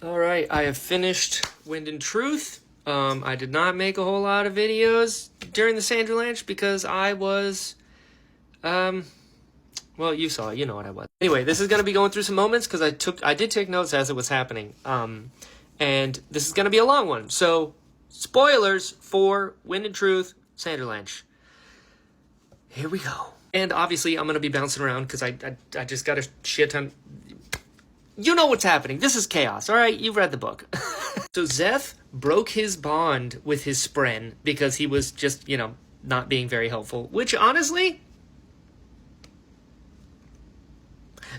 All right, I have finished Wind and Truth. I did not make a whole lot of videos during the Sandralanche because I was, well, you saw it, you know what I was. Anyway, this is going to be going through some moments because I did take notes as it was happening. And this is going to be a long one. So, spoilers for Wind and Truth, Sandralanche. Here we go. And obviously, I'm going to be bouncing around because I just got a shit ton. You know what's happening. This is chaos, all right? You've read the book. So Szeth broke his bond with his Spren because he was just, you know, not being very helpful. Which, honestly,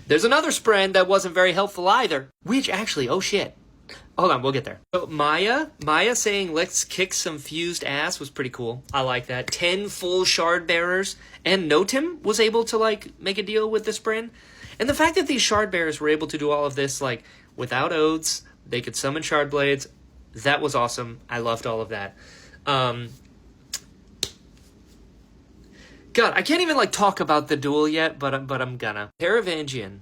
there's another Spren that wasn't very helpful either. Which, actually, oh shit. Hold on, we'll get there. So Maya saying, let's kick some fused ass was pretty cool. I like that. 10 full shard bearers. And Notim was able to, like, make a deal with the Spren. And the fact that these shard bearers were able to do all of this, like, without oaths, they could summon shard blades, that was awesome. I loved all of that. God, I can't even, like, talk about the duel yet, but I'm gonna. Taravangian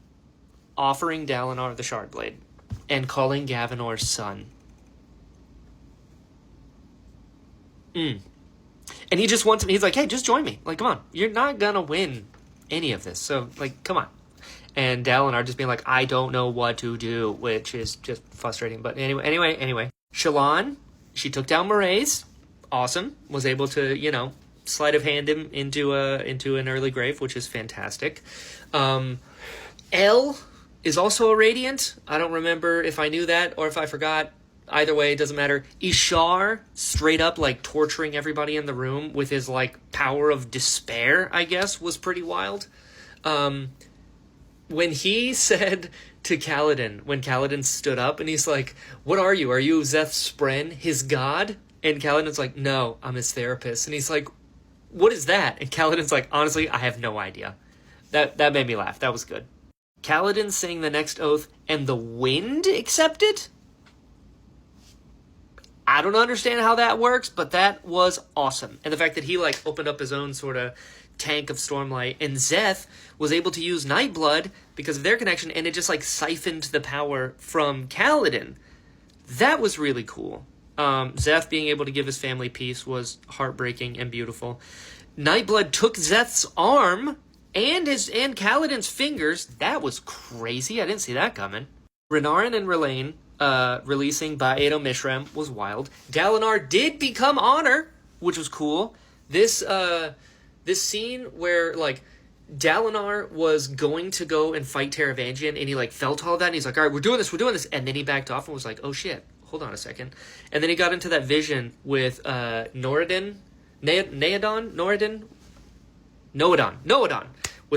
offering Dalinar the shard blade and calling Gavinor's son. And he just wants me, he's like, hey, just join me. Like, come on, you're not gonna win any of this, so, like, come on. And Dalinar just being like, I don't know what to do, which is just frustrating. But anyway. Shallan, she took down Mraize. Awesome. Was able to, you know, sleight of hand him into an early grave, which is fantastic. El is also a Radiant. I don't remember if I knew that or if I forgot. Either way, it doesn't matter. Ishar, straight up, like, torturing everybody in the room with his, like, power of despair, I guess, was pretty wild. When he said to Kaladin, when Kaladin stood up and he's like, what are you? Are you Szeth's Spren, his god? And Kaladin's like, no, I'm his therapist. And he's like, what is that? And Kaladin's like, honestly, I have no idea. That made me laugh. That was good. Kaladin saying the next oath and the wind accepted? I don't understand how that works, but that was awesome. And the fact that he, like, opened up his own sort of tank of Stormlight, and Szeth was able to use Nightblood because of their connection, and it just, like, siphoned the power from Kaladin. That was really cool. Szeth being able to give his family peace was heartbreaking and beautiful. Nightblood took Szeth's arm and Kaladin's fingers. That was crazy. I didn't see that coming. Renarin and Rlain releasing Ba'edo Mishram was wild. Dalinar did become Honor, which was cool. This scene where, like, Dalinar was going to go and fight Taravangian, and he, like, felt all of that, and he's like, all right, we're doing this, and then he backed off and was like, oh shit, hold on a second. And then he got into that vision with Nohadon, with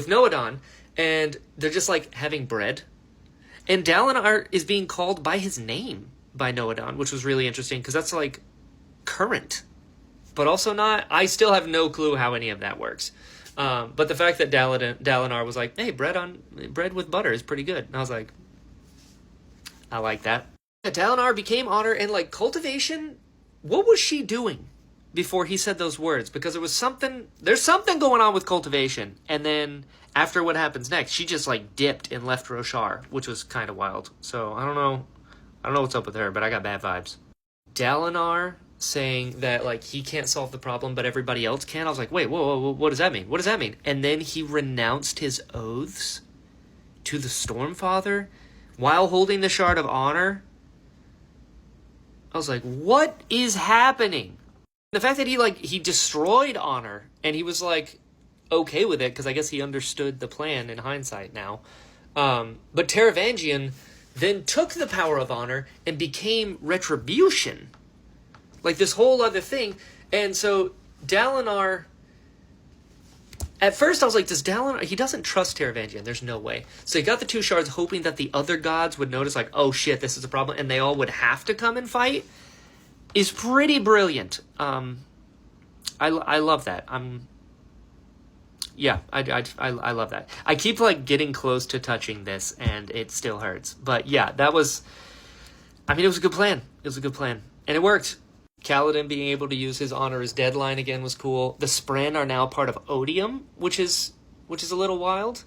Nohadon, and they're just, like, having bread. And Dalinar is being called by his name by Nohadon, which was really interesting, because that's, like, current. But also not, I still have no clue how any of that works. But the fact that Dalinar was like, hey, bread with butter is pretty good. And I was like, I like that. Yeah, Dalinar became Honor, and, like, cultivation, what was she doing before he said those words? Because there's something going on with cultivation. And then after what happens next, she just, like, dipped and left Roshar, which was kind of wild. So I don't know what's up with her, but I got bad vibes. Dalinar saying that, like, he can't solve the problem, but everybody else can. I was like, wait, whoa, what does that mean? What does that mean? And then he renounced his oaths to the Stormfather while holding the Shard of Honor. I was like, what is happening? The fact that he destroyed Honor, and he was, like, okay with it, because I guess he understood the plan in hindsight now. But Taravangian then took the power of Honor and became Retribution. Like, this whole other thing. And so Dalinar, at first I was like, he doesn't trust Taravangian. There's no way. So he got the 2 shards hoping that the other gods would notice, like, oh shit, this is a problem, and they all would have to come and fight, is pretty brilliant. I love that. I love that. I keep, like, getting close to touching this, and it still hurts. But yeah, it was a good plan. It was a good plan. And it worked. Kaladin being able to use his Honor as Deadline again was cool. The Spren are now part of Odium, which is a little wild.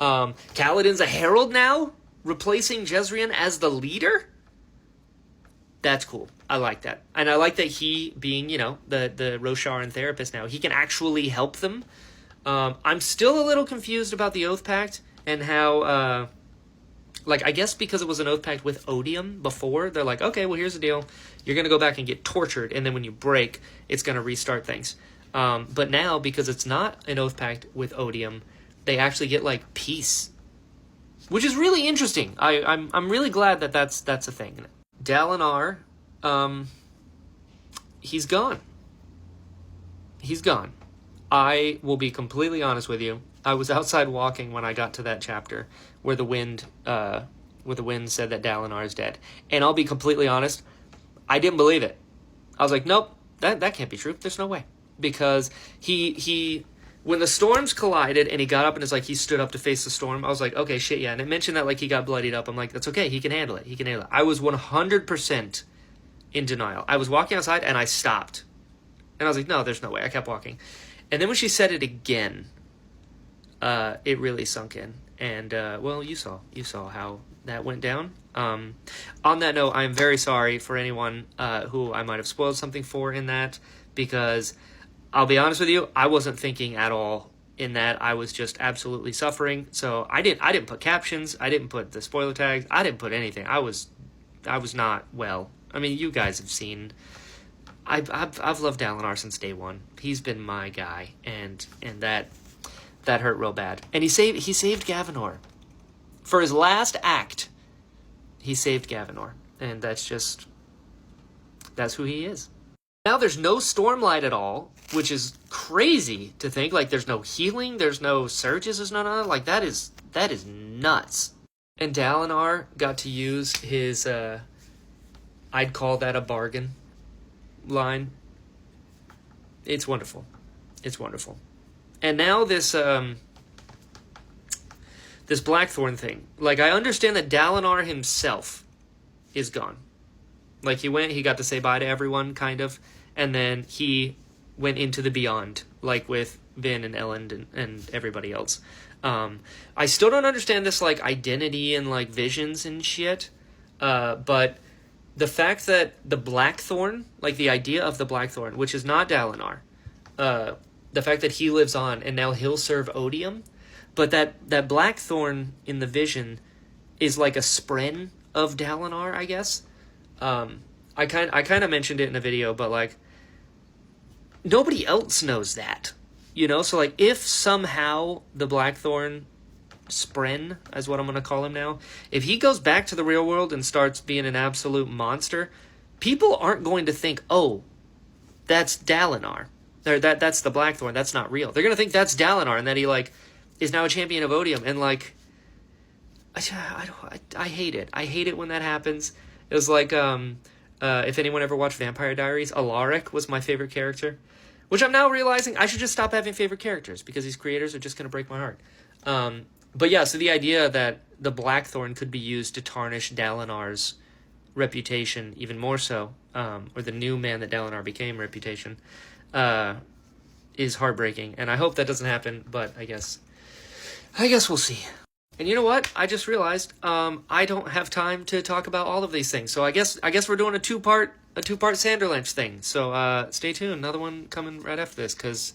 Kaladin's a Herald now, replacing Jezrien as the leader. That's cool. I like that. And I like that he, being, you know, the Rosharan therapist now, he can actually help them. I'm still a little confused about the Oath Pact and how, like, I guess because it was an Oath Pact with Odium before, they're like, okay, well, here's the deal. You're going to go back and get tortured, and then when you break, it's going to restart things. But now, because it's not an Oath Pact with Odium, they actually get, like, peace. Which is really interesting. I'm really glad that that's a thing. Dalinar, he's gone. He's gone. I will be completely honest with you. I was outside walking when I got to that chapter where the wind said that Dalinar is dead. And I'll be completely honest, I didn't believe it. I was like, nope, that can't be true. There's no way. Because he when the storms collided and he got up and it's like he stood up to face the storm, I was like, okay, shit, yeah. And it mentioned that like he got bloodied up. I'm like, that's okay. He can handle it. He can handle it. I was 100% in denial. I was walking outside and I stopped. And I was like, no, there's no way. I kept walking. And then when she said it again, it really sunk in. And, well, you saw how that went down. On that note, I'm very sorry for anyone who I might have spoiled something for in that, because I'll be honest with you, I wasn't thinking at all in that. I was just absolutely suffering. So I didn't put captions. I didn't put the spoiler tags. I didn't put anything. I was not well. I mean, you guys have seen. I've loved Dalinar since day one. He's been my guy, and that hurt real bad. And he saved Gavinor for his last act. He saved Gavinor, and that's who he is. Now there's no Stormlight at all, which is crazy to think. Like, there's no healing, there's no surges, there's none. Like, that is nuts. And Dalinar got to use his I'd call that a bargain line. It's wonderful. It's wonderful. And now this Blackthorn thing. Like, I understand that Dalinar himself is gone. Like, he got to say bye to everyone, kind of. And then he went into the beyond, like with Vin and Elend and everybody else. I still don't understand this, like, identity and, like, visions and shit. But the fact that the Blackthorn, like, the idea of the Blackthorn, which is not Dalinar, the fact that he lives on and now he'll serve Odium, but that Blackthorn in the vision is like a spren of Dalinar, I guess. I kind of mentioned it in a video, but, like, nobody else knows that, you know? So, like, if somehow the Blackthorn Spren, is what I'm going to call him now, if he goes back to the real world and starts being an absolute monster, people aren't going to think, oh, that's Dalinar. Or that's the Blackthorn. That's not real. They're going to think that's Dalinar and that he, like, is now a champion of Odium. And, like, I hate it. I hate it when that happens. It was like, if anyone ever watched Vampire Diaries, Alaric was my favorite character, which I'm now realizing I should just stop having favorite characters because these creators are just going to break my heart. But yeah, so the idea that the Blackthorn could be used to tarnish Dalinar's reputation even more so, or the new man that Dalinar became reputation, is heartbreaking. And I hope that doesn't happen, but I guess we'll see. And you know what? I just realized I don't have time to talk about all of these things. So I guess we're doing a two-part Sanderlanche thing. So stay tuned. Another one coming right after this, because